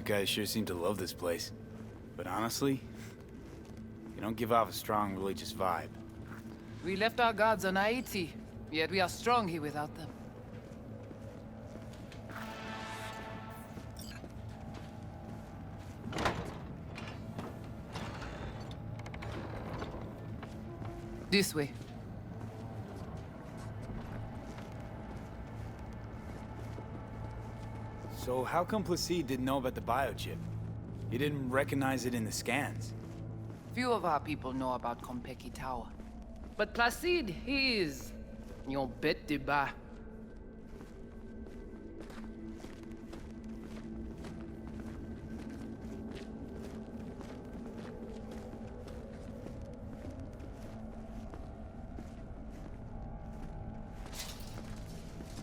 You guys sure seem to love this place. But honestly, you don't give off a strong religious vibe. We left our gods on Haiti, yet we are strong here without them. This way. So how come Placide didn't know about the biochip? He didn't recognize it in the scans. Few of our people know about Kompeki Tower. But Placide, he is... your bête de bas.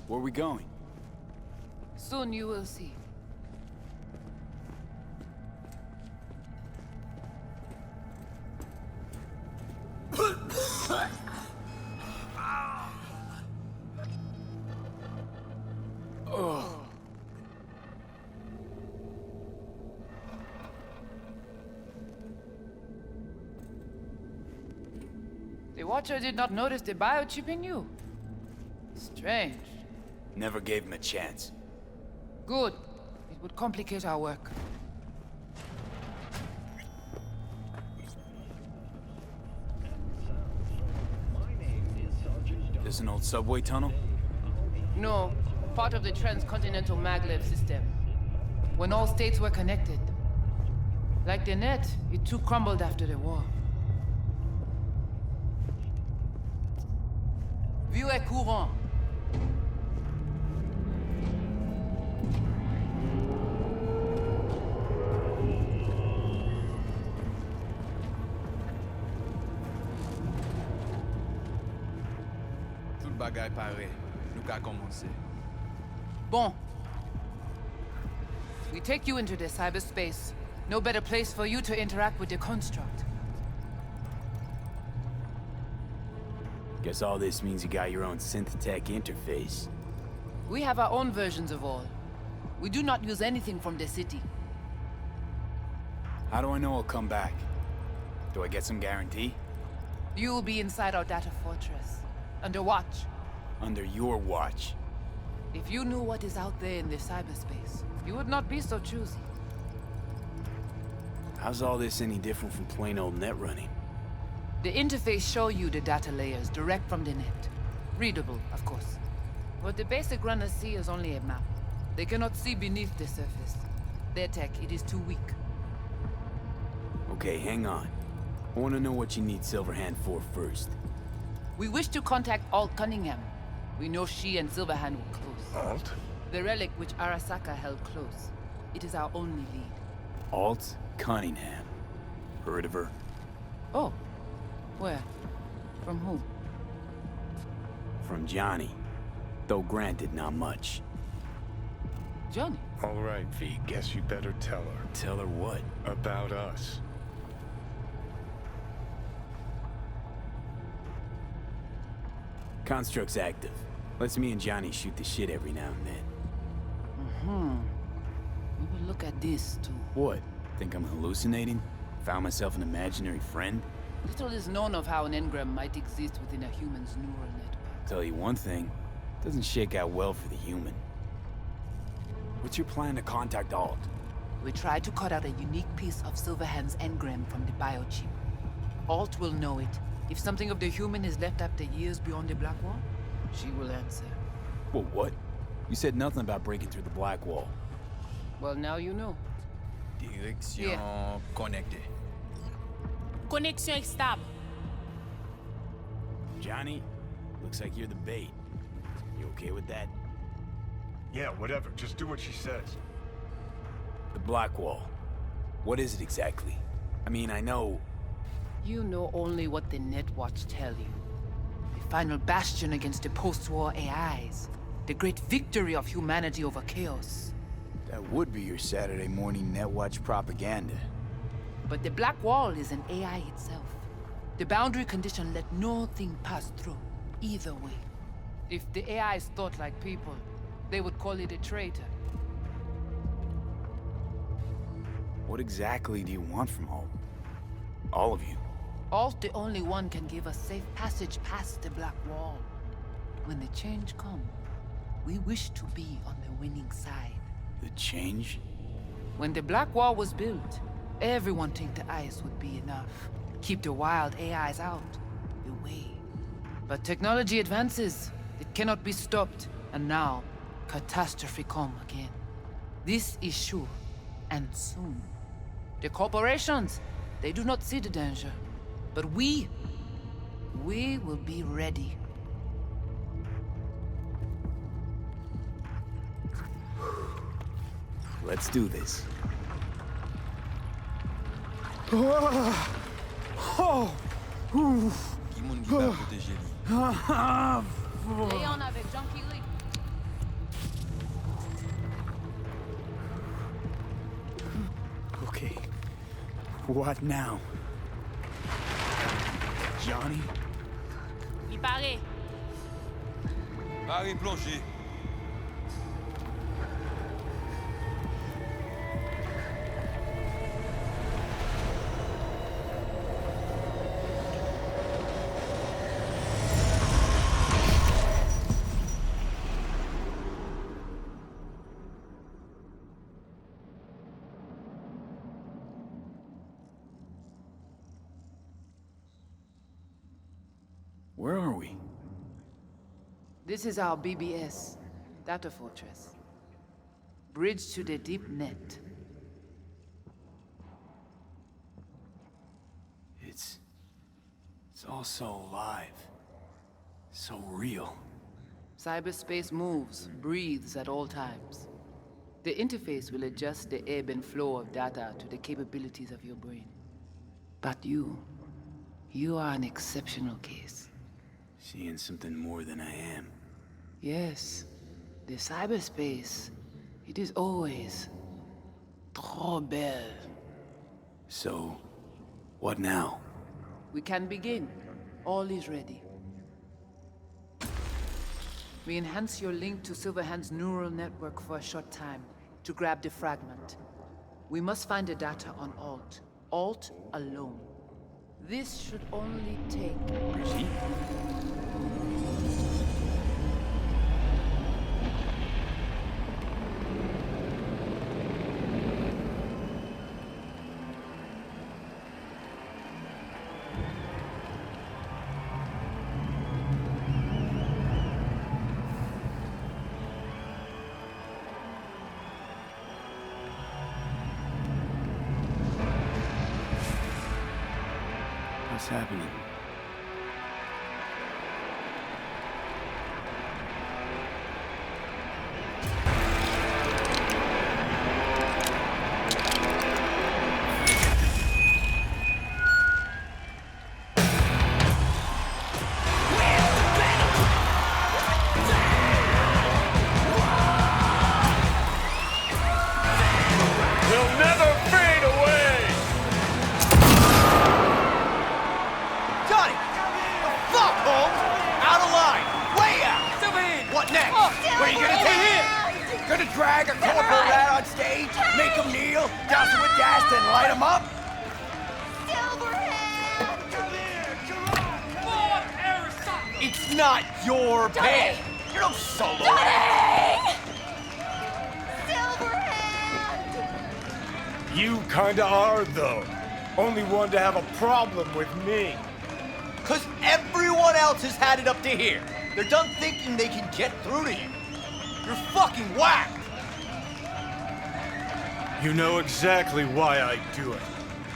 Where are we going? Soon you will see. The Watcher did not notice the biochip in you. Strange. Never gave him a chance. Good. It would complicate our work. This an old subway tunnel? No, part of the transcontinental maglev system. When all states were connected. Like the net, it too crumbled after the war. Vieux est courant. Tout bagay pare. Nou ka komanse. Bon. We take you into the cyberspace. No better place for you to interact with the construct. Guess all this means you got your own synth-tech interface. We have our own versions of all. We do not use anything from the city. How do I know I'll come back? Do I get some guarantee? You will be inside our data fortress, under watch. Under your watch. If you knew what is out there in the cyberspace, you would not be so choosy. How's all this any different from plain old net running? The interface show you the data layers direct from the net. Readable, of course. What the basic runners see is only a map. They cannot see beneath the surface. Their tech, it is too weak. Okay, hang on. I want to know what you need Silverhand for first. We wish to contact Alt Cunningham. We know she and Silverhand were close. Alt? The relic which Arasaka held close. It is our only lead. Alt Cunningham. Heard of her? Oh. Where? From whom? From Johnny. Though granted, not much. Johnny? All right, V, guess you better tell her. Tell her what? About us. Construct's active. Lets me and Johnny shoot the shit every now and then. We will look at this, too. What? Think I'm hallucinating? Found myself an imaginary friend? Little is known of how an engram might exist within a human's neural network. Tell you one thing, doesn't shake out well for the human. What's your plan to contact Alt? We try to cut out a unique piece of Silverhand's engram from the biochip. Alt will know it. If something of the human is left after years beyond the Black Wall, she will answer. Well, what? You said nothing about breaking through the Black Wall. Well, now you know. Direction connectée. Connexion stable. Johnny, looks like you're the bait. You okay with that? Yeah, whatever. Just do what she says. The Black Wall. What is it exactly? I mean, I know... You know only what the Netwatch tell you. The final bastion against the post-war AIs. The great victory of humanity over chaos. That would be your Saturday morning Netwatch propaganda. But the Black Wall is an AI itself. The boundary condition let nothing pass through, either way. If the AIs thought like people, they would call it a traitor. What exactly do you want from Alt? All of you? Alt the only one can give us safe passage past the Black Wall. When the change comes, we wish to be on the winning side. The change? When the Black Wall was built, everyone think the ice would be enough. Keep the wild AIs out, away. But technology advances. It cannot be stopped. And now, catastrophe come again. This is sure, and soon. The corporations, they do not see the danger. But we will be ready. Let's do this. Qui moun qui va protéger lui? Léon avec Junkie Lee. Okay. What now? Johnny? Il paraît. Arrêt plongé. Where are we? This is our BBS, data fortress. Bridge to the deep net. It's all so alive. So real. Cyberspace moves, breathes at all times. The interface will adjust the ebb and flow of data to the capabilities of your brain. But you are an exceptional case. Seeing something more than I am. Yes, the cyberspace, it is always trop belle. So, what now? We can begin. All is ready. We enhance your link to Silverhand's neural network for a short time to grab the fragment. We must find the data on Alt. Alt alone. This should only take... Brigitte? What's happening? They'll never fade away! Johnny! The fuck, Holmes? Out of line! Way out! What next? What are you gonna do? Gonna drag a corporal rat on stage, make him kneel, douse him with gas, then light him up? It's not your band! You're no solo act! You kinda are, though. Only one to have a problem with me. Cause everyone else has had it up to here. They're done thinking they can get through to you. You're fucking whacked! You know exactly why I do it.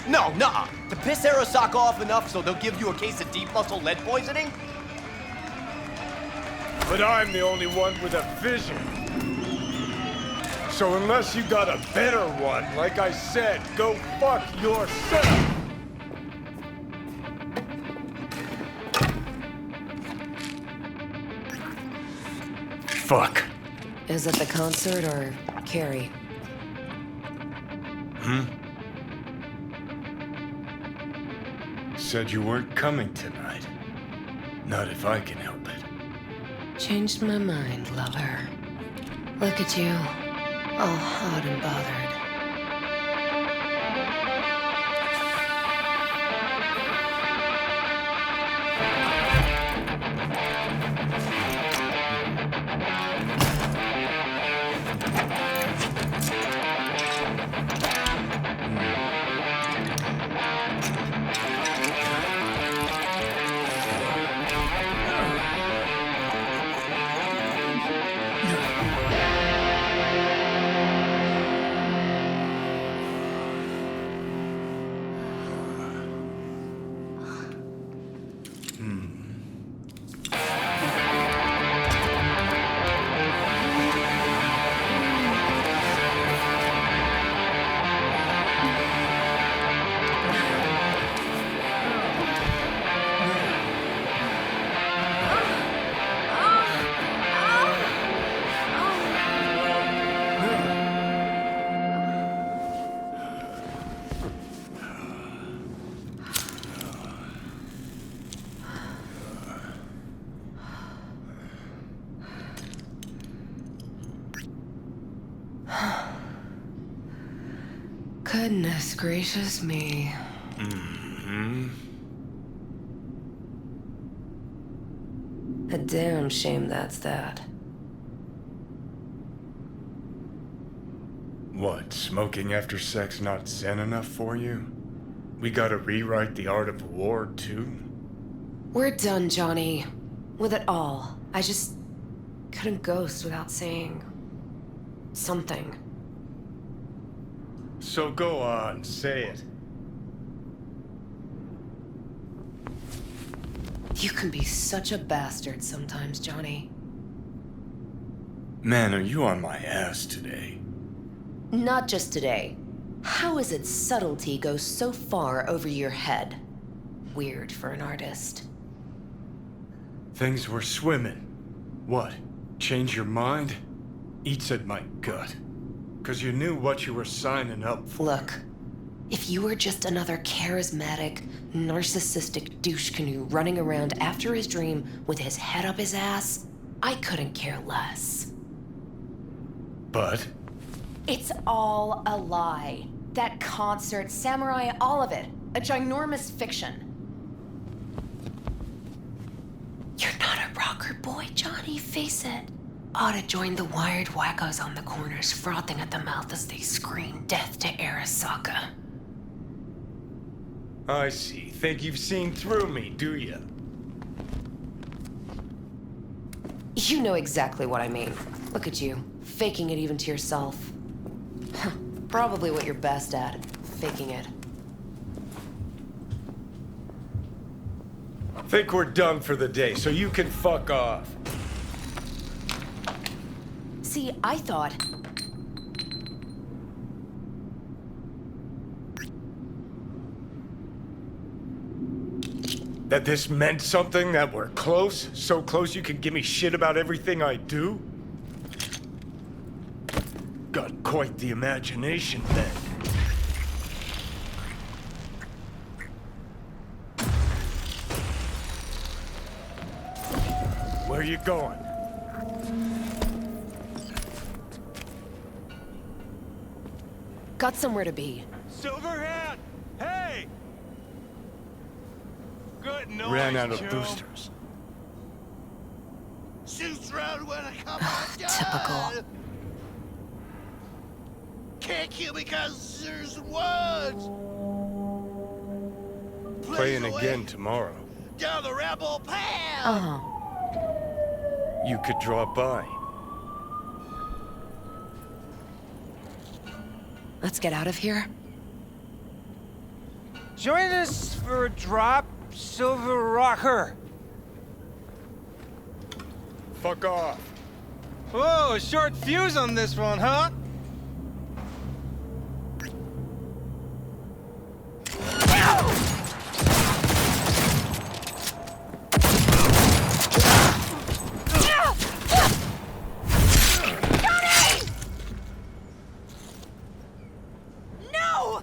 No, nuh-uh. To piss Arasaka off enough so they'll give you a case of deep muscle lead poisoning? But I'm the only one with a vision. So unless you got a better one, like I said, go fuck yourself! Fuck. Is it the concert or Carrie? Said you weren't coming tonight. Not if I can help it. Changed my mind, lover. Look at you, all hot and bothered. Goodness gracious me. A damn shame that's that. What, smoking after sex not zen enough for you? We gotta rewrite the art of war, too? We're done, Johnny. With it all. I just couldn't ghost without saying something. So go on, say it. You can be such a bastard sometimes, Johnny. Man, are you on my ass today? Not just today. How is it subtlety goes so far over your head? Weird for an artist. Things were swimming. What? Change your mind? Eats at my gut. 'Cause you knew what you were signing up for. Look, if you were just another charismatic, narcissistic douche canoe running around after his dream with his head up his ass, I couldn't care less. But? It's all a lie. That concert, Samurai, all of it. A ginormous fiction. You're not a rocker boy, Johnny, face it. Ought to join the wired wackos on the corners, frothing at the mouth as they scream death to Arasaka. I see. Think you've seen through me, do you? You know exactly what I mean. Look at you, faking it even to yourself. Probably what you're best at, faking it. Think we're done for the day, so you can fuck off. See, I thought... That this meant something, that we're close? So close you can give me shit about everything I do? Got quite the imagination then. Where you going? Got somewhere to be. Silverhand! Hey! Good noise, Ran out of chum. boosters. Shoots round when I come undone. Typical. Can't kill me cause there's words. Playing again tomorrow. Down the rebel path. Oh. You could drop by. Let's get out of here. Join us for a drop, Silver Rocker. Fuck off. Whoa, short fuse on this one, huh? No!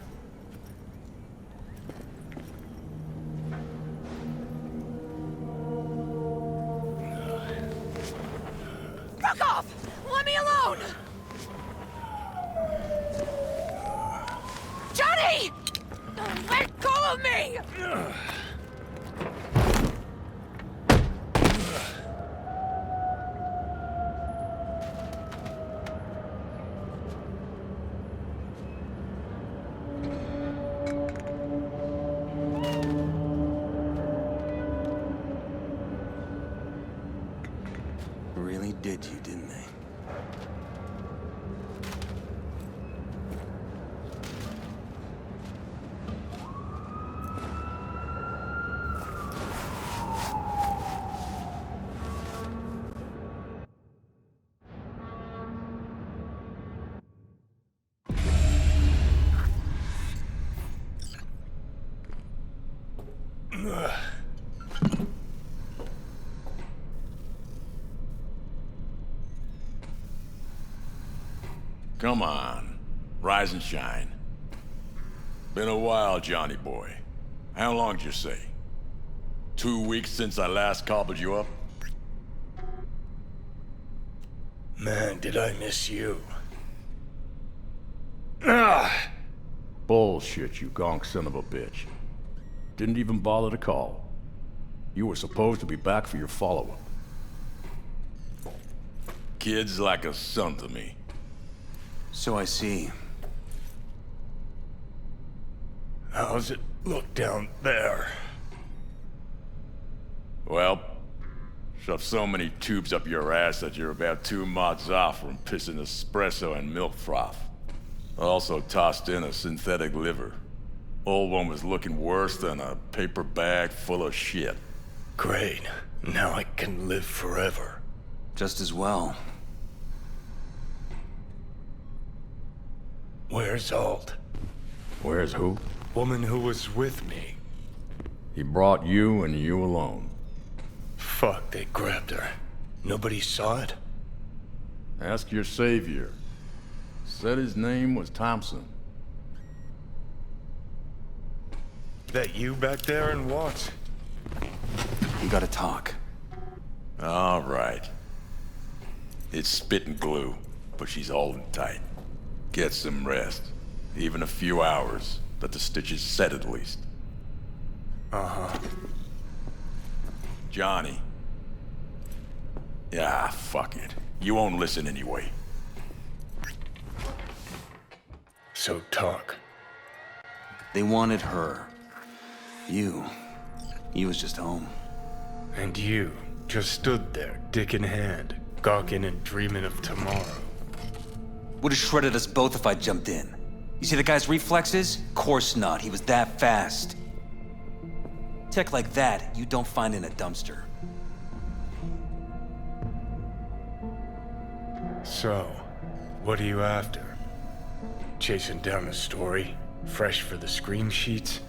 Fuck off! Let me alone! Johnny! Let go of me! Really did you, didn't they? Come on. Rise and shine. Been a while, Johnny boy. How long did you say? 2 weeks since I last cobbled you up? Man, did I miss you. Ah! Bullshit, you gonk son of a bitch. Didn't even bother to call. You were supposed to be back for your follow-up. Kid's like a son to me. So I see. How's it look down there? Well, shove so many tubes up your ass that you're about 2 mods off from pissing espresso and milk froth. Also tossed in a synthetic liver. Old one was looking worse than a paper bag full of shit. Great. Now I can live forever. Just as well. Where's Alt? Where's who? Woman who was with me. He brought you and you alone. Fuck, they grabbed her. Nobody saw it? Ask your savior. Said his name was Thompson. That you back there in Watts? We gotta talk. All right. It's spit and glue, but she's holding tight. Get some rest. Even a few hours. Let the stitches set at least. Uh-huh. Johnny. Yeah, fuck it. You won't listen anyway. So talk. They wanted her. You was just home. And you just stood there, dick in hand, gawking and dreaming of tomorrow. Would have shredded us both if I jumped in. You see the guy's reflexes? Course not, he was that fast. Tech like that, you don't find in a dumpster. So, what are you after? Chasing down a story? Fresh for the scream sheets?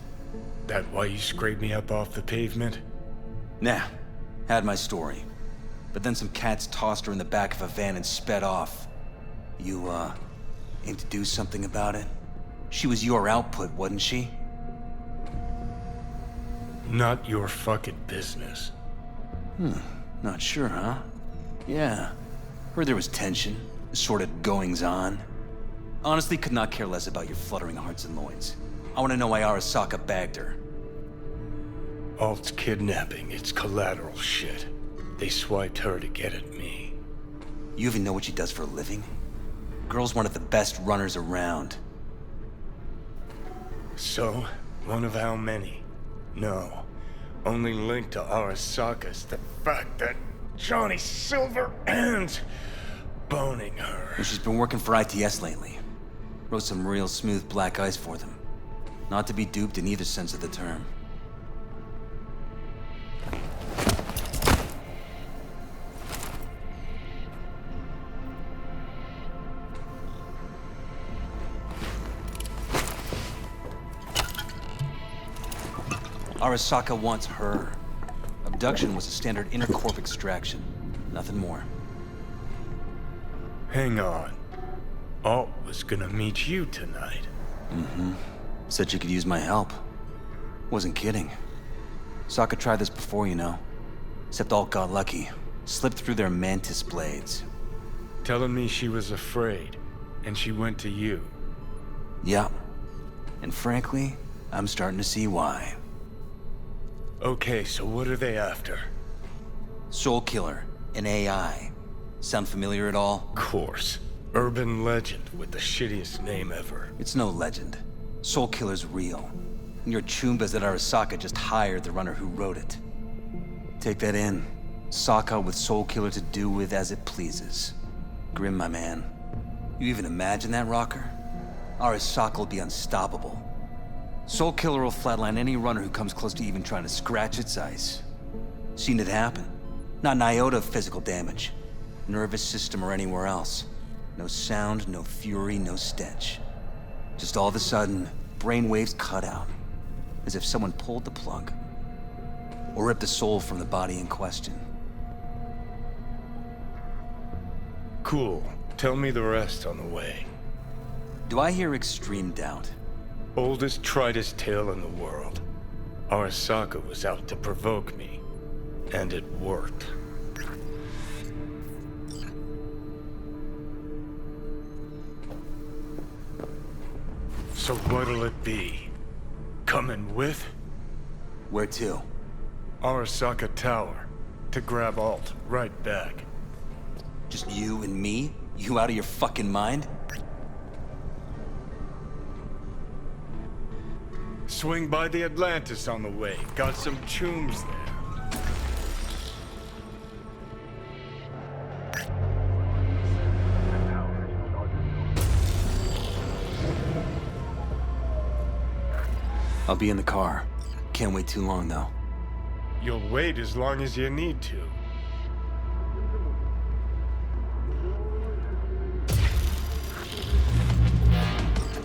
That why you scraped me up off the pavement? Nah, had my story. But then some cats tossed her in the back of a van and sped off. You, aim to do something about it? She was your output, wasn't she? Not your fucking business. Not sure, huh? Yeah. Heard there was tension, assorted goings-on. Honestly, could not care less about your fluttering hearts and loins. I want to know why Arasaka bagged her. Alt's kidnapping, it's collateral shit. They swiped her to get at me. You even know what she does for a living? Girl's one of the best runners around. So, one of how many? No. Only linked to Arasaka's the fact that Johnny Silverhand's boning her. And she's been working for ITS lately. Wrote some real smooth black ice for them. Not to be duped in either sense of the term. Arasaka wants her. Abduction was a standard intercorp extraction. Nothing more. Hang on. Alt was gonna meet you tonight. Said she could use my help. Wasn't kidding. Sokka tried this before, you know. Except Alt got lucky. Slipped through their mantis blades. Telling me she was afraid, and she went to you. Yup. And frankly, I'm starting to see why. Okay, so what are they after? Soul Killer, an AI. Sound familiar at all? Course. Urban legend with the shittiest name ever. It's no legend. Soul Killer's real. And your Chumbas at Arasaka just hired the runner who wrote it. Take that in. Sokka with Soul Killer to do with as it pleases. Grim, my man. You even imagine that, Rocker? Arasaka will be unstoppable. Soul Killer will flatline any runner who comes close to even trying to scratch its ice. Seen it happen. Not an iota of physical damage. Nervous system or anywhere else. No sound, no fury, no stench. Just all of a sudden, brainwaves cut out. As if someone pulled the plug. Or ripped the soul from the body in question. Cool. Tell me the rest on the way. Do I hear extreme doubt? Oldest, tritest tale in the world. Arasaka was out to provoke me. And it worked. So what'll it be? Coming with? Where to? Arasaka Tower. To grab Alt right back. Just you and me? You out of your fucking mind? Swing by the Atlantis on the way. Got some chooms there. I'll be in the car. Can't wait too long, though. You'll wait as long as you need to.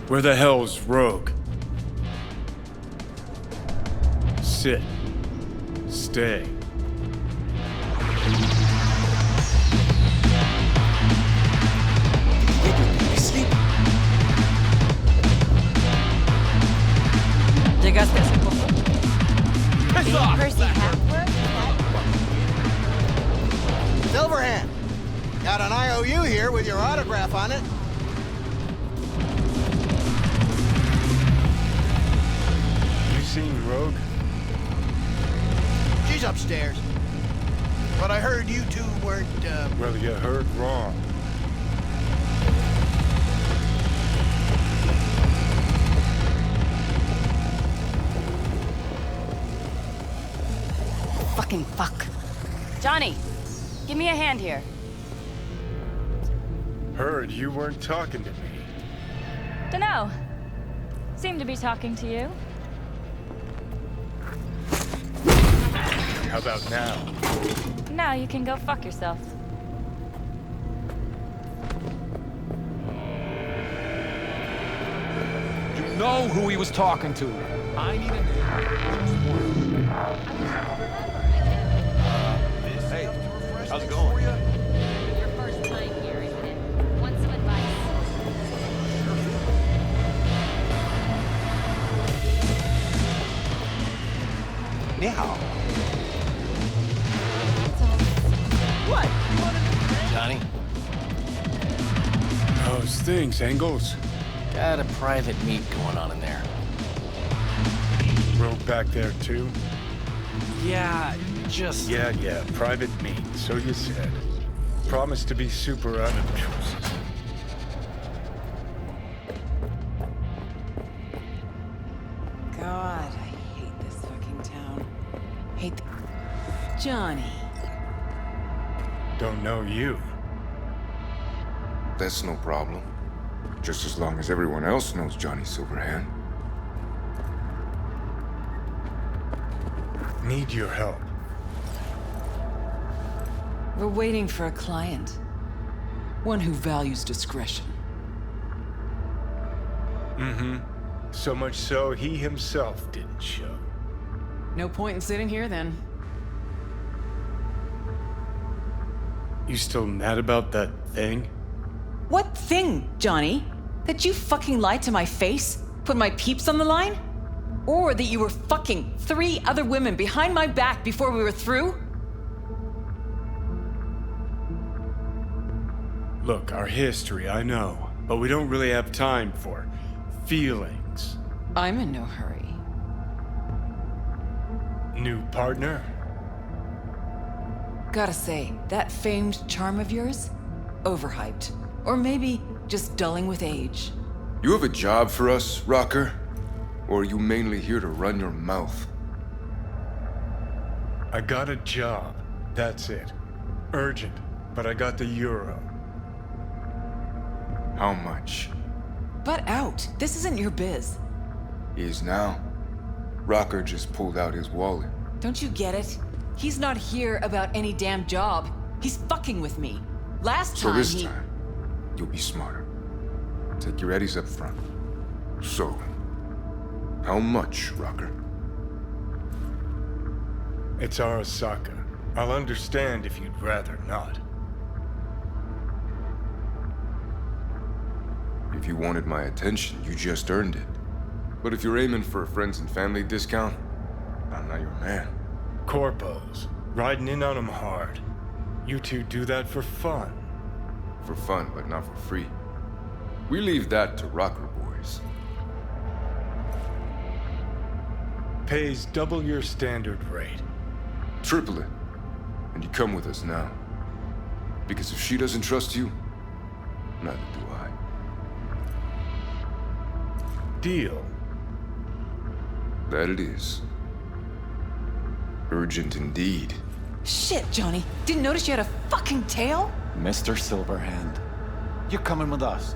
Where the hell's Rogue? Sit. Stay. ¿Llegaste hace poco? Percy Hackworth? Silverhand! Got an IOU here with your autograph on it. You seen Rogue? She's upstairs. But I heard you two weren't, Well, you heard wrong. Fucking fuck. Johnny, give me a hand here. Heard you weren't talking to me. Dunno. Seem to be talking to you. How about now? Now you can go fuck yourself. You know who he was talking to. I need a name. Hey, how's it going? Your first time here, isn't it? Want some advice? Ni hao. What? Johnny, How's things, Engels? got a private meet going on in there. Rogue back there too? Yeah, just... Yeah, private meet, so you said. Promised to be super unobtrusive. God, I hate this fucking town. Hate Johnny. Don't know you. That's no problem. Just as long as everyone else knows Johnny Silverhand. Need your help. We're waiting for a client. One who values discretion. Mm-hmm. So much so, he himself didn't show. No point in sitting here then. You still mad about that thing? What thing, Johnny? That you fucking lied to my face? Put my peeps on the line? Or that you were fucking 3 other women behind my back before we were through? Look, our history, I know. But we don't really have time for feelings. I'm in no hurry. New partner? Gotta say, that famed charm of yours? Overhyped. Or maybe just dulling with age. You have a job for us, Rocker? Or are you mainly here to run your mouth? I got a job. That's it. Urgent, but I got the euro. How much? Butt out. This isn't your biz. Is now. Rocker just pulled out his wallet. Don't you get it? He's not here about any damn job. He's fucking with me. Last So time this he... time, you'll be smarter. Take your eddies up front. So, how much, Rocker? It's Arasaka. I'll understand if you'd rather not. If you wanted my attention, you just earned it. But if you're aiming for a friends and family discount, I'm not your man. Corpos. Riding in on them hard. You two do that for fun. For fun, but not for free. We leave that to Rocker boys. pays double your standard rate. Triple it. And you come with us now. Because if she doesn't trust you, neither do I. Deal. That it is. Urgent indeed. Shit, Johnny. Didn't notice you had a fucking tail? Mr. Silverhand, you're coming with us.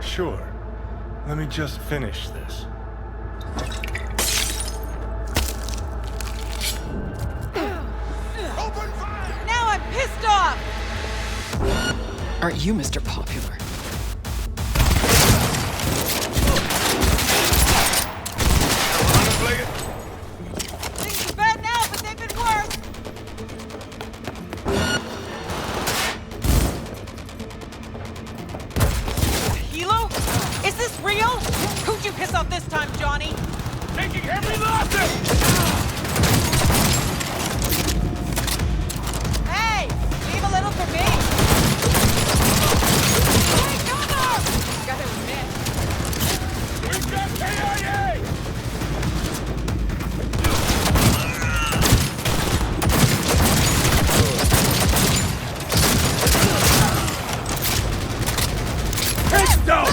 Sure. Let me just finish this. Open fire! Now I'm pissed off! Aren't you Mr. Popular? Things are bad now, but they've been worse! Hilo? Is this real? Who'd you piss off this time, Johnny? Taking heavy losses! Hey! Leave a little for me! Hey, Governor! Gotta admit. We've got KIA! Heads down!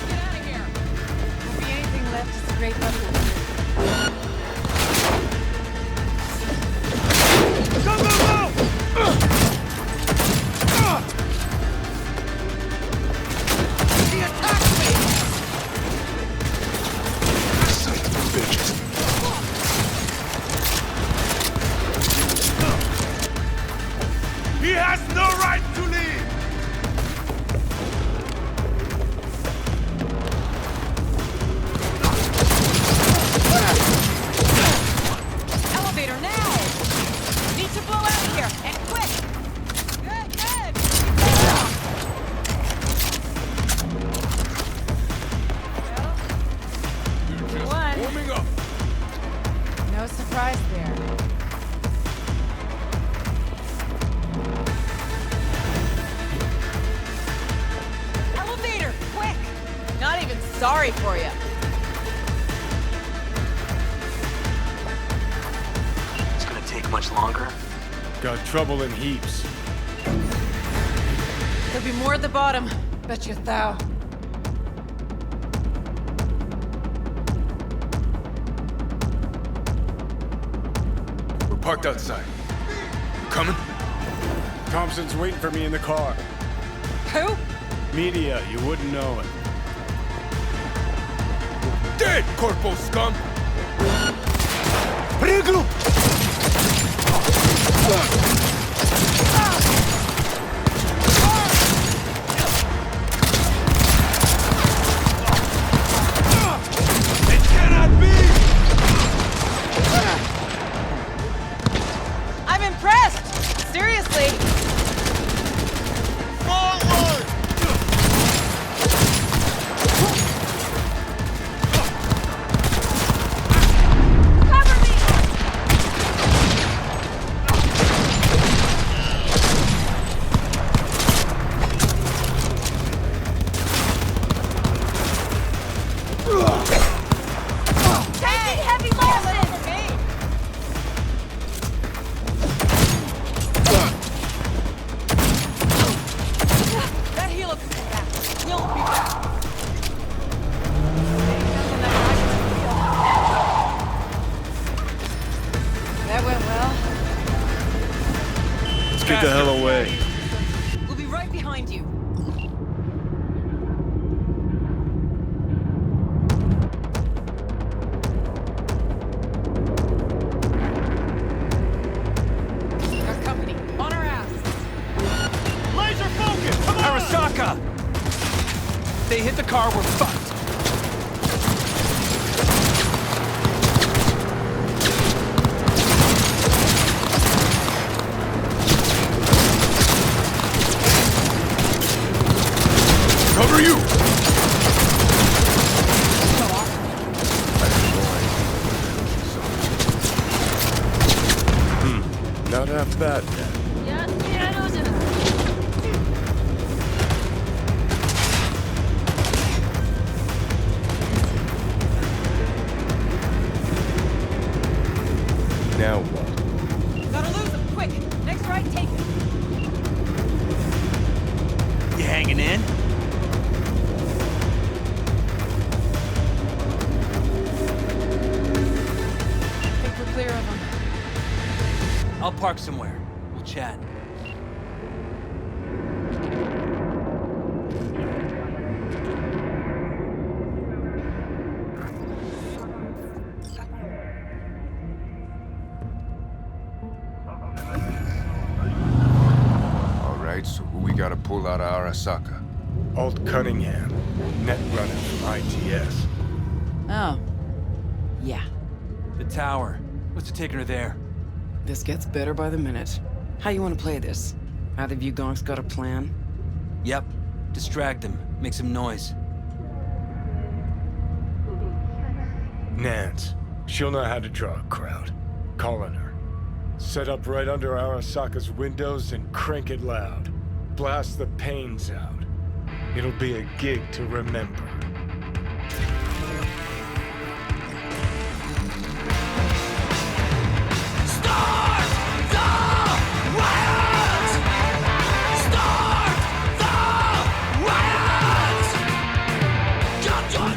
Get out of here! Won't be anything left to scrape up with. Go, go, go! He attacked me! Son of a bitch. He has no right to leave! Elevator now! Need to blow out of here, and quick! Good, good! One. Warming up! No surprise there. Elevator, quick! Not even sorry for you. It's gonna take much longer. Got trouble in heaps. There'll be more at the bottom. Bet you thou. We're parked outside. You coming? Thompson's waiting for me in the car. Who? Media, you wouldn't know it. Dead, corpo scum! Regroup! It cannot be! I'm impressed! Seriously! Forward! Cover me! Taking heavy losses! That healer can come back. We'll be back. That went well. Let's get the hell away. We'll be right behind you. Got company. On our ass. Laser focus! Come on! Arasaka! They hit the car, we're fucked. Cover you! Not half bad. Ja, ja, doe ze. Now what? Gotta lose him, quick! Next right, take it! You hanging in? Think we're clear of them. I'll park somewhere. We'll chat. All right, so who we gotta pull out of Arasaka? Alt Cunningham, net runner from ITS. Oh. Yeah. The tower. What's it taking her there? This gets better by the minute. How you want to play this? Either of you gonks got a plan? Yep. Distract him. Make some noise. Nance. She'll know how to draw a crowd. Call on her. Set up right under Arasaka's windows and crank it loud. Blast the panes out. It'll be a gig to remember.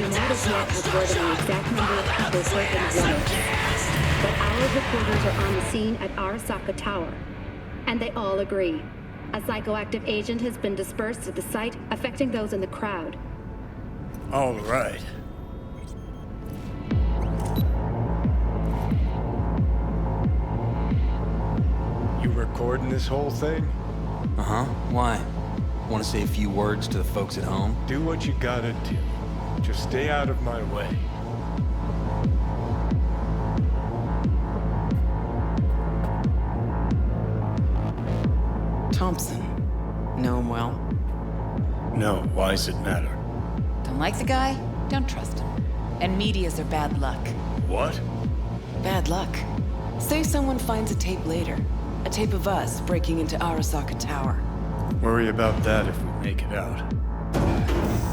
Yet has word on the exact number of people hurt in the water. But our reporters are on the scene at Arasaka Tower, and they all agree. A psychoactive agent has been dispersed at the site, affecting those in the crowd. All right. You recording this whole thing? Uh-huh. Why? Want to say a few words to the folks at home? Do what you gotta do. Just stay out of my way. Thompson. Know him well? No, why's it matter? Don't like the guy? Don't trust him. And medias are bad luck. What? Bad luck. Say someone finds a tape later. A tape of us breaking into Arasaka Tower. Worry about that if we make it out.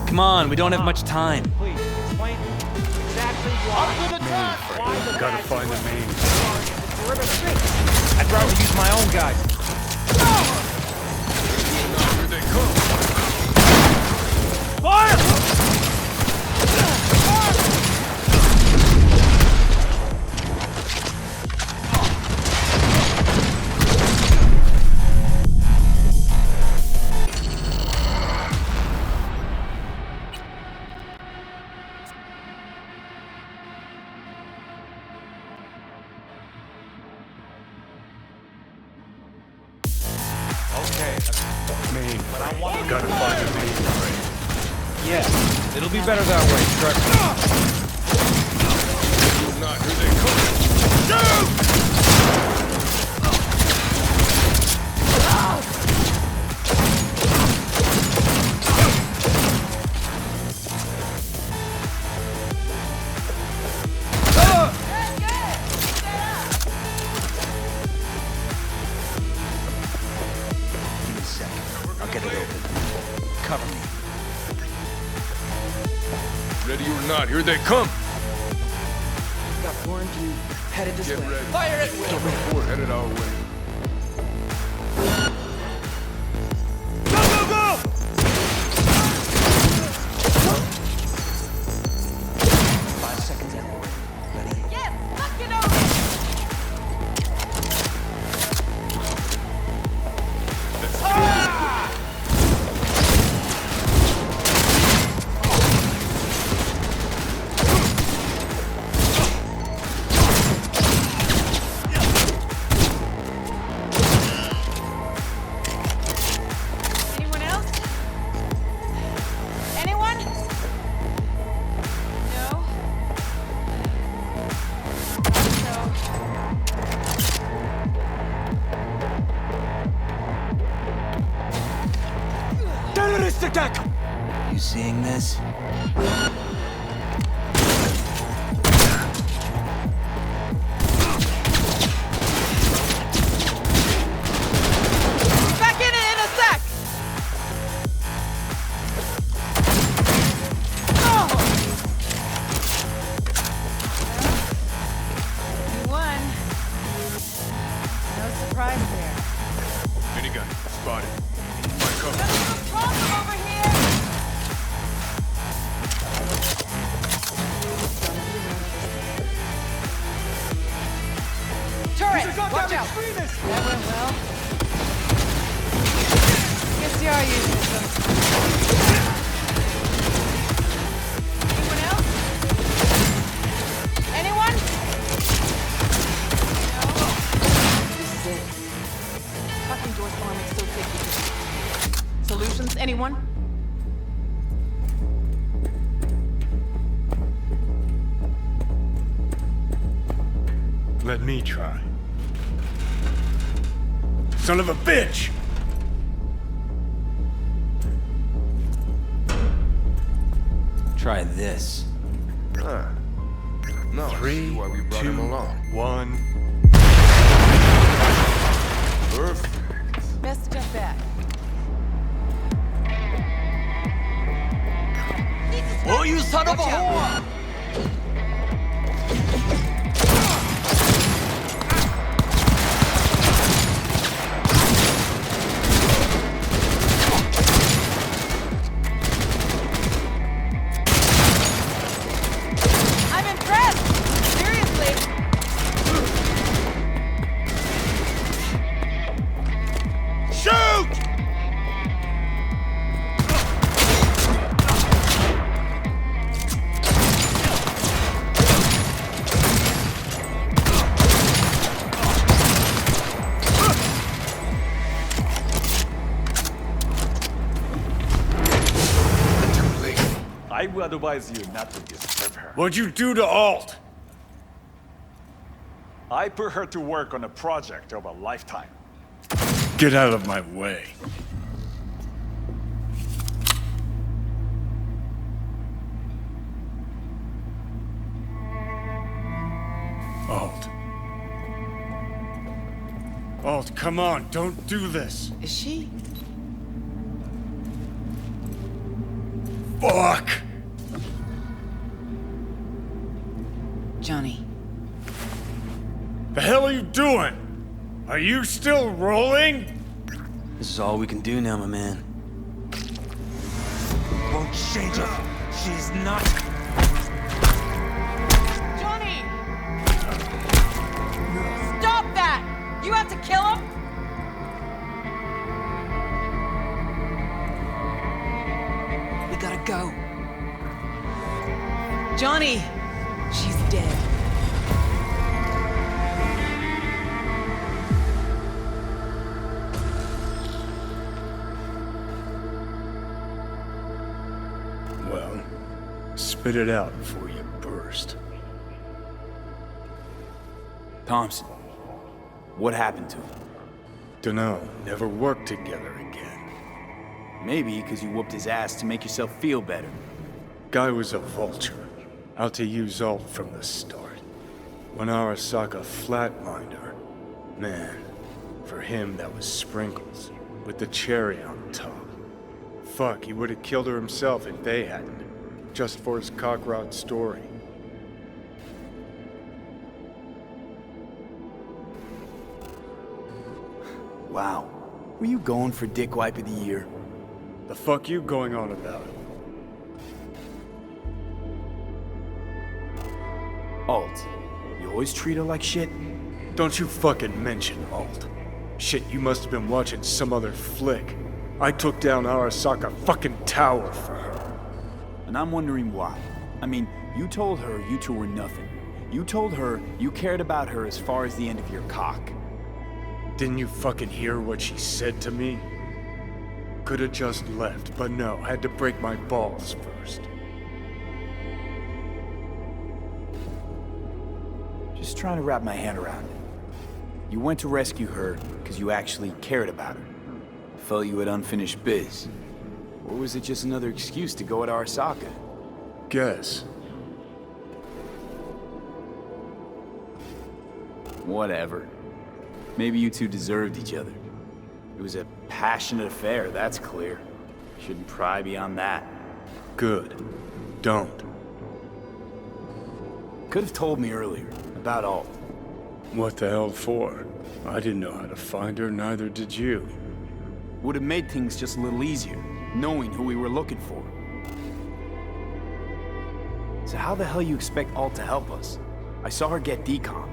Come on, we don't have much time. Please, explain exactly why. Up with the truck! Gotta find the main. I'd rather use my own guys. Here they come. Fire! Main. Gotta find the main train. Yeah, it'll be better that way, trust me. Not, here they come. Give me a second. I'll get it open. Cover me. Ready or not, here they come. Got four in view. Headed this Get way. ready. Fire at will! Four headed our way. Go, go, go! 5 seconds in. Ready? Yes! Knock it over! Anyone else? Anyone? No? Terrorist attack! You seeing this? Back in it in a sec! Oh! You won. surprise there. Minigun, spotted. My cover. Problem over here! Turret! Watch out! That went well. Guess you are using some. Anyone else? Anyone? No? This is it. Fucking door's bombing so thick. Solutions? Anyone? Let me try. Son of a bitch! Try this. Huh. No, I see why we brought him along. 1. Perfect. Best step back. Oh, you son of a whore! I'm impressed! Seriously! Shoot! I would advise you not to disturb her. What'd you do to Alt? I put her to work on a project of a lifetime. Get out of my way. Alt. Alt, come on, don't do this. Is she? Fuck! Johnny. The hell are you doing? Are you still rolling? This is all we can do now, my man. Won't change her. She's not. Johnny! Stop that! You have to kill him? We gotta go. Johnny! She's dead. Well, spit it out before you burst. Thompson, what happened to him? Dunno, never worked together again. Maybe because you whooped his ass to make yourself feel better. Guy was a vulture, out to use Alt from the start. When Arasaka flatlined her, man, for him that was sprinkles, with the cherry on top. Fuck, he would have killed her himself if they hadn't, just for his cock-rot story. Wow. Were you going for Dick Wipe of the Year? The fuck you going on about? Alt, you always treat her like shit? Don't you fucking mention Alt. Shit, you must have been watching some other flick. I took down Arasaka fucking tower for her. And I'm wondering why. I mean, you told her you two were nothing. You told her you cared about her as far as the end of your cock. Didn't you fucking hear what she said to me? Could've just left, but no, had to break my balls first. Just trying to wrap my head around it. You went to rescue her because you actually cared about her. Felt you had unfinished biz. Or was it just another excuse to go at Arasaka? Guess. Whatever. Maybe you two deserved each other. It was a passionate affair, that's clear. Shouldn't pry beyond that. Good. Don't. Could have told me earlier, about Alt. What the hell for? I didn't know how to find her, neither did you. Would have made things just a little easier, knowing who we were looking for. So how the hell you expect Alt to help us? I saw her get decommed.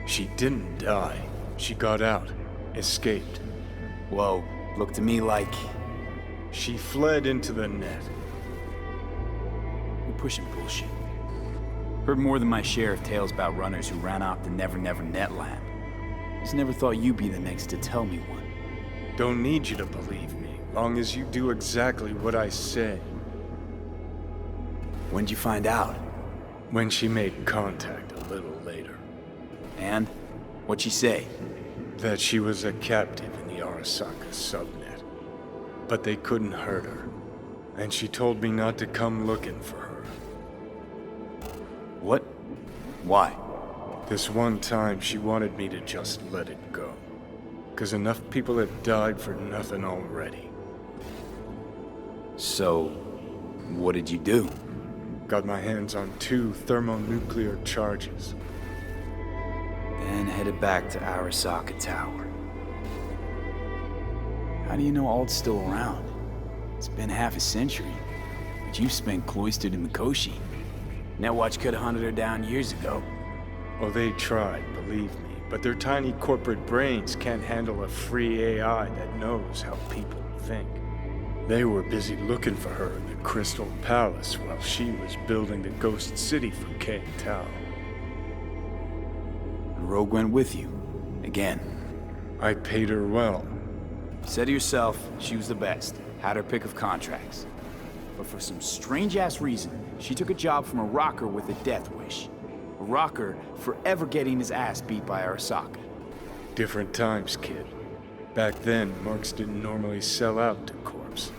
She didn't die. She got out. Escaped. Whoa, looked to me like... She fled into the net. You're pushing bullshit. Heard more than my share of tales about runners who ran off the Never Never Netland. Just never thought you'd be the next to tell me one. Don't need you to believe me, long as you do exactly what I say. When'd you find out? When she made contact a little later. And? What'd she say? That she was a captive in the Arasaka subnet. But they couldn't hurt her. And she told me not to come looking for her. What? Why? This one time she wanted me to just let it go. 'Cause enough people had died for nothing already. So, what did you do? Got my hands on 2 thermonuclear charges. Then headed back to Arasaka Tower. How do you know Alt's still around? It's been half a century, but you've spent cloistered in Mikoshi. Netwatch could have hunted her down years ago. Oh, they tried, believe me, but their tiny corporate brains can't handle a free AI that knows how people think. They were busy looking for her in the Crystal Palace while she was building the Ghost City for Kang Tao. And Rogue went with you. Again. I paid her well. Said to yourself, she was the best. Had her pick of contracts. But for some strange-ass reason, she took a job from a rocker with a death wish. A rocker forever getting his ass beat by Arasaka. Different times, kid. Back then, mercs didn't normally sell out to corpse.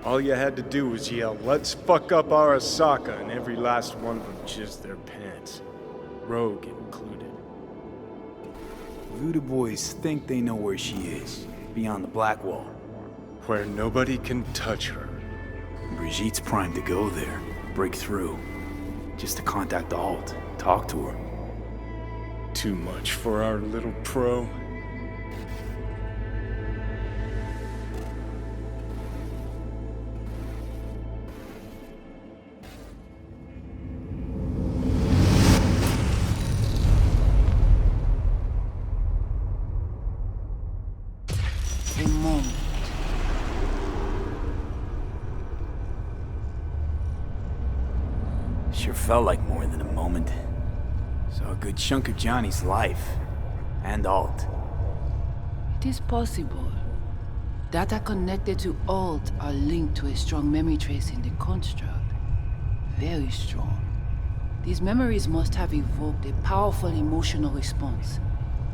All you had to do was yell, "Let's fuck up Arasaka," and every last one of them jizzed their pants. Rogue included. Voodoo boys think they know where she is, beyond the Black Wall. Where nobody can touch her. Brigitte's primed to go there, break through. Just to contact Alt, talk to her. Too much for our little pro. A moment. Sure felt like more than a moment. Saw a good chunk of Johnny's life. And Alt. It is possible. Data connected to Alt are linked to a strong memory trace in the construct. Very strong. These memories must have evoked a powerful emotional response,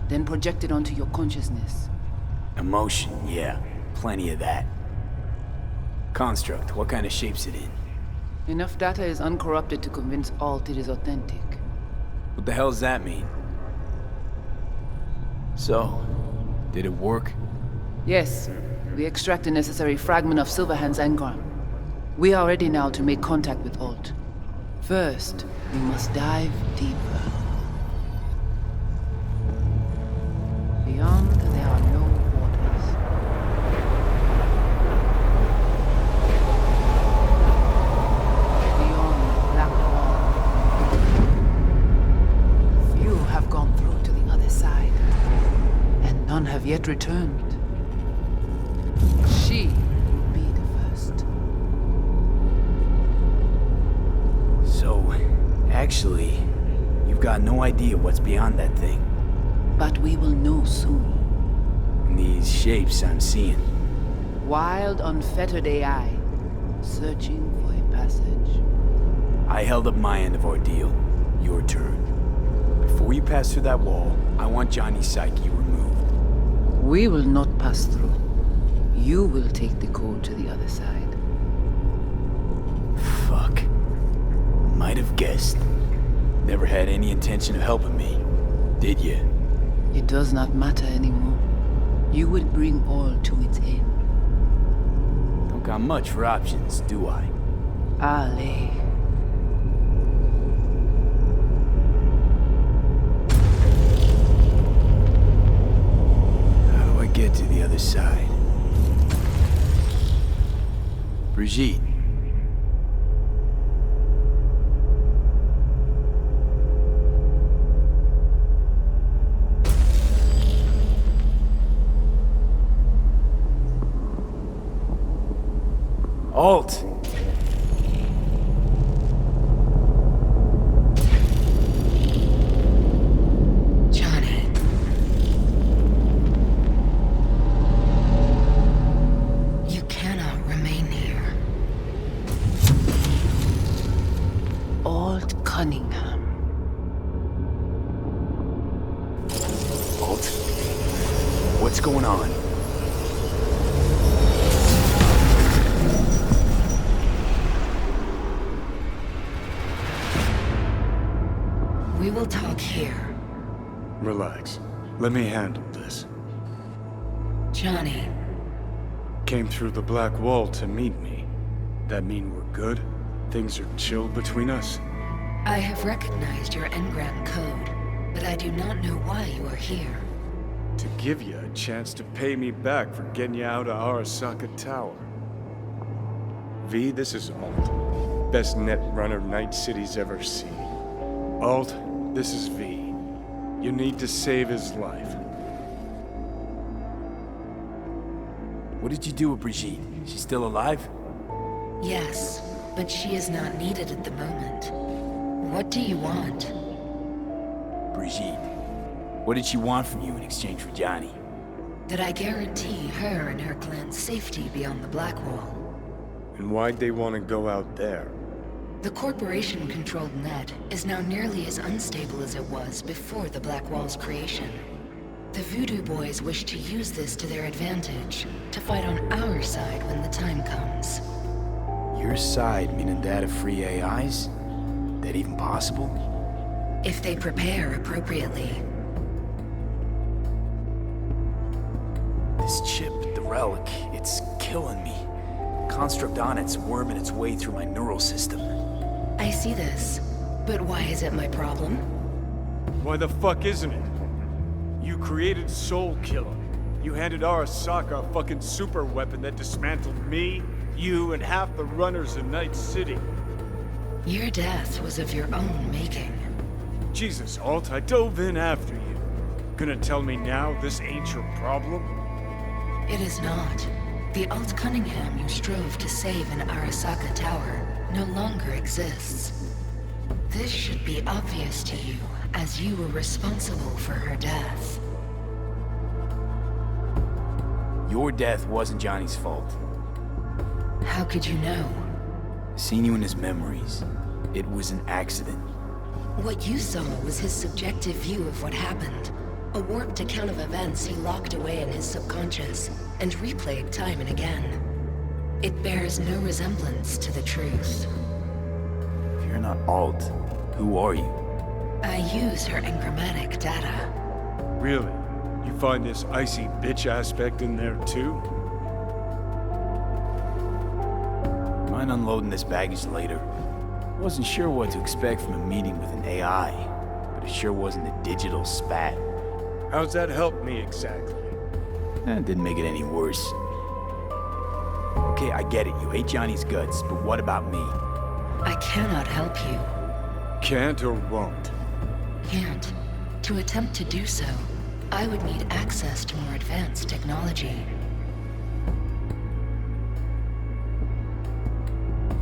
then projected onto your consciousness. Emotion, yeah. Plenty of that. Construct, what kind of shape's it in? Enough data is uncorrupted to convince Alt it is authentic. What the hell does that mean? So, did it work? Yes. We extract the necessary fragment of Silverhand's engram. We are ready now to make contact with Alt. First, we must dive deeper. Beyond, there are no borders. Beyond the Black Wall. Few have gone through to the other side, and none have yet returned. She will be the first. So, actually, you've got no idea what's beyond that thing. But we will know soon. And these shapes I'm seeing. Wild, unfettered AI, searching for a passage. I held up my end of ordeal. Your turn. Before you pass through that wall, I want Johnny's psyche removed. We will not pass through. You will take the code to the other side. Fuck. Might have guessed. Never had any intention of helping me, did you? It does not matter anymore. You will bring all to its end. Don't got much for options, do I? Ale. Brigitte. Alt! Johnny. You cannot remain here. Old Cunningham. Alt? What's going on? We will talk here. Relax. Let me handle this. Johnny. Came through the Black Wall to meet me. That mean we're good? Things are chill between us? I have recognized your engram code, but I do not know why you are here. To give you a chance to pay me back for getting you out of Arasaka Tower. V, this is Alt. Best net runner Night City's ever seen. Alt, this is V. You need to save his life. What did you do with Brigitte? She's still alive? Yes, but she is not needed at the moment. What do you want? Brigitte. What did she want from you in exchange for Johnny? That I guarantee her and her clan's safety beyond the Black Wall. And why'd they want to go out there? The corporation-controlled net is now nearly as unstable as it was before the Black Wall's creation. The Voodoo Boys wish to use this to their advantage, to fight on our side when the time comes. Your side, meaning that of free AIs? That even possible? If they prepare appropriately. This chip, the relic, it's killing me. Construct on it's worming its way through my neural system. I see this, but why is it my problem? Why the fuck isn't it? You created Soul Killer. You handed Arasaka a fucking super weapon that dismantled me, you, and half the runners in Night City. Your death was of your own making. Jesus, Alt, I dove in after you. Gonna tell me now this ain't your problem? It is not. The Alt Cunningham you strove to save in Arasaka Tower no longer exists. This should be obvious to you, as you were responsible for her death. Your death wasn't Johnny's fault. How could you know? Seen you in his memories. It was an accident. What you saw was his subjective view of what happened. A warped account of events he locked away in his subconscious and replayed time and again. It bears no resemblance to the truth. If you're not Alt, who are you? I use her engrammatic data. Really? You find this icy bitch aspect in there too? Mind unloading this baggage later? Wasn't sure what to expect from a meeting with an AI, but it sure wasn't a digital spat. How's that help me exactly? Didn't make it any worse. Okay, I get it. You hate Johnny's guts, but what about me? I cannot help you. Can't or won't? Can't. To attempt to do so, I would need access to more advanced technology.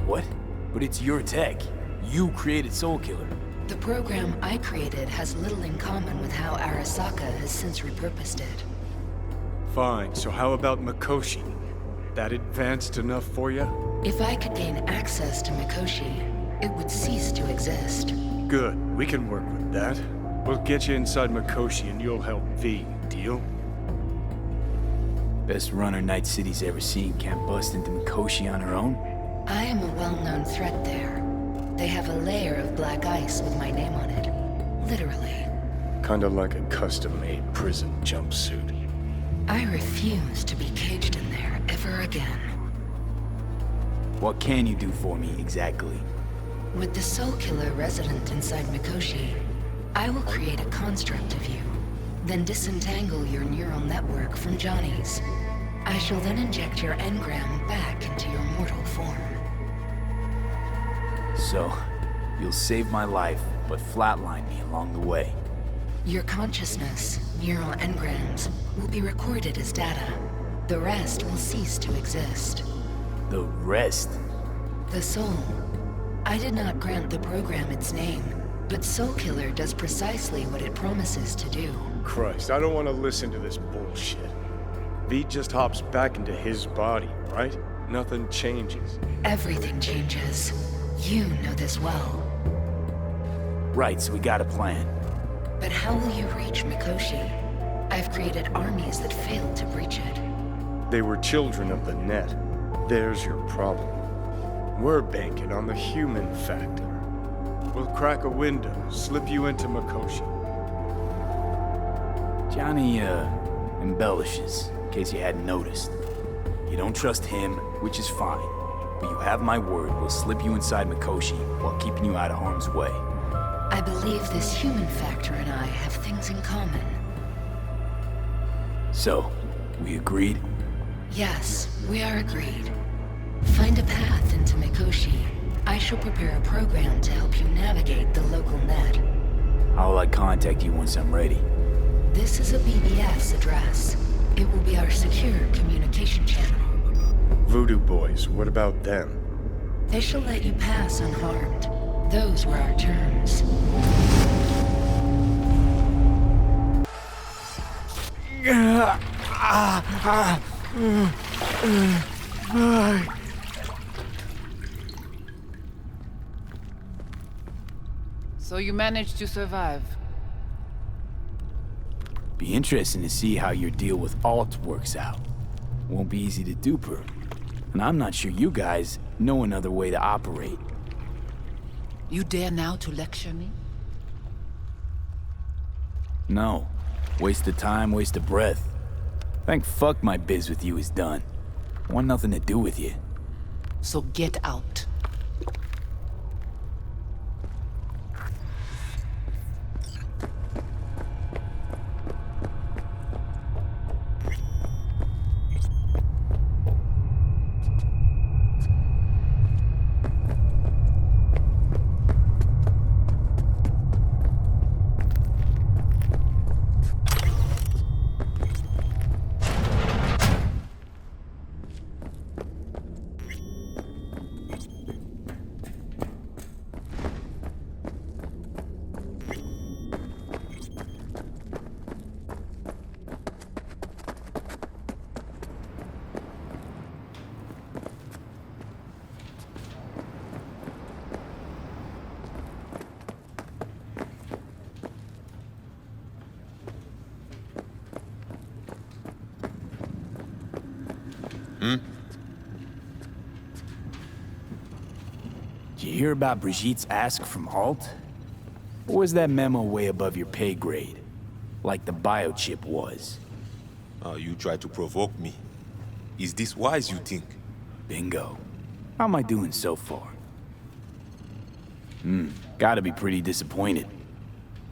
What? But it's your tech. You created Soul Killer. The program I created has little in common with how Arasaka has since repurposed it. Fine, so how about Mikoshi? That advanced enough for you? If I could gain access to Mikoshi, it would cease to exist. Good, we can work with that. We'll get you inside Mikoshi and you'll help V, deal? Best runner Night City's ever seen can't bust into Mikoshi on her own? I am a well-known threat there. They have a layer of black ice with my name on it. Literally. Kinda like a custom-made prison jumpsuit. I refuse to be caged in there ever again. What can you do for me, exactly? With the Soul Killer resident inside Mikoshi, I will create a construct of you, then disentangle your neural network from Johnny's. I I shall then inject your engram back into your mortal form. So, you'll save my life, but flatline me along the way. Your consciousness, neural engrams, will be recorded as data. The rest will cease to exist. The rest? The soul. I did not grant the program its name, but Soulkiller does precisely what it promises to do. Christ, I don't want to listen to this bullshit. V just hops back into his body, right? Nothing changes. Everything changes. You know this well. Right, so we got a plan. But how will you reach Mikoshi? I've created armies that failed to breach it. They were children of the net. There's your problem. We're banking on the human factor. We'll crack a window, slip you into Mikoshi. Johnny, embellishes, in case you hadn't noticed. You don't trust him, which is fine. But you have my word, we'll slip you inside Mikoshi while keeping you out of harm's way. I believe this human factor and I have things in common. So, we agreed? Yes, we are agreed. Find a path into Mikoshi. I shall prepare a program to help you navigate the local net. How will I contact you once I'm ready? This is a BBS address. It will be our secure communication channel. Voodoo boys, what about them? They shall let you pass unharmed. Those were our terms. So you managed to survive. Be interesting to see how your deal with Alt works out. Won't be easy to dupe her. And I'm not sure you guys know another way to operate. You dare now to lecture me? No. Waste of time, waste of breath. Thank fuck my biz with you is done. Want nothing to do with you. So get out. Did you hear about Brigitte's ask from Alt? Or was that memo way above your pay grade? Like the biochip was? You try to provoke me. Is this wise, you think? Bingo. How am I doing so far? Gotta be pretty disappointed.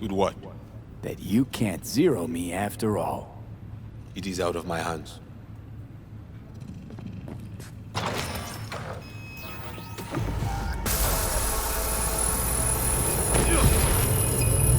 With what? That you can't zero me after all. It is out of my hands.